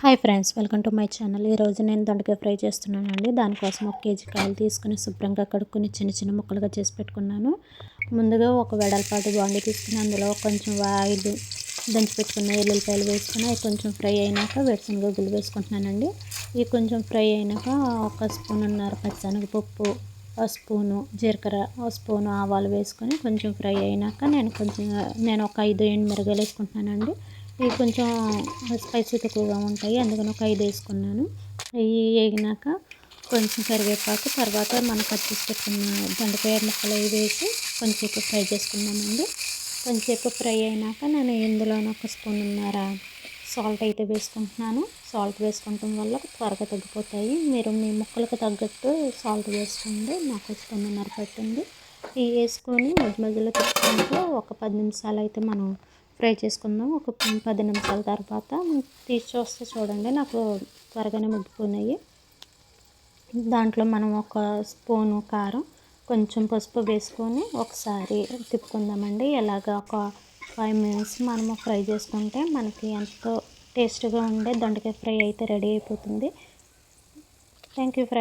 Hi friends, welcome to my channel. ఈరోజు నేను దొండకాయ ఫ్రై చేస్తున్నానండి. దానికోసం 1 కేజీ కాయలు తీసుకుని శుభ్రంగా కడుక్కొని చిన్న చిన్న ముక్కలుగా చేసి పెట్టుకున్నాను. ముందుగా ఒక వెడల్పాటి బాండీ తీసుకుని అందులో కొంచెం ఆయిల్, దంచి పెట్టుకున్న ఎల్లుల్లిపాయలు వేసుకుని అవి కొంచెం ఫ్రై అయినాక వేరుశనగ గుళ్ళు వేసుకుంటున్నానండి. ఇవి కొంచెం ఫ్రై అయినాక 1 స్పూనున్నర పచ్చిశనగపప్పు, 1 స్పూను జీలకర్ర, 1 స్పూను ఆవాలు వేసుకొని కొంచెం ఫ్రై అయినాక నేను ఒక 5 ఎండుమిరగాయలు వేసుకుంటున్నానండి. ఇవి కొంచెం స్పైసీ తక్కువగా ఉంటాయి, అందుకని ఒక 5 వేసుకున్నాను. ఇవి వేగినాక కొంచెం కరివేపాకు, తర్వాత మనం కట్ చేసి పెట్టుకున్న దొండకాయ ముక్కలు వేసి కొంచెంసేపు ఫ్రై చేసుకున్నామండి. కొంచెంసేపు ఫ్రై అయినాక నేను ఇందులో 1 స్పూనున్నర సాల్ట్ అయితే వేసుకుంటున్నాను. సాల్ట్ వేసుకోవటం వల్ల త్వరగా తగ్గిపోతాయి. మీరు మీ ముక్కలకు తగ్గట్టు సాల్ట్ వేసుకోండి. నాకు 1 స్పూనున్నర పట్టింది. ఇవి వేసుకొని మధ్యలో తిప్పుకుంటూ ఒక 10 నిమిషాలు అయితే మనం ఫ్రై చేసుకుందాం. ఒక 10 నిమిషాల తర్వాత తీసి చూస్తే చూడండి, నాకు త్వరగానే మగ్గిపోయినాయి. దాంట్లో మనం 1 స్పూను కారం, కొంచెం పసుపు వేసుకొని ఒకసారి తిప్పుకుందామండి. ఇలాగ ఒక 5 మినిట్స్ మనము ఫ్రై చేసుకుంటే మనకి ఎంతో టేస్ట్గా ఉండే దొండకాయ ఫ్రై అయితే రెడీ అయిపోతుంది. Thank you friends.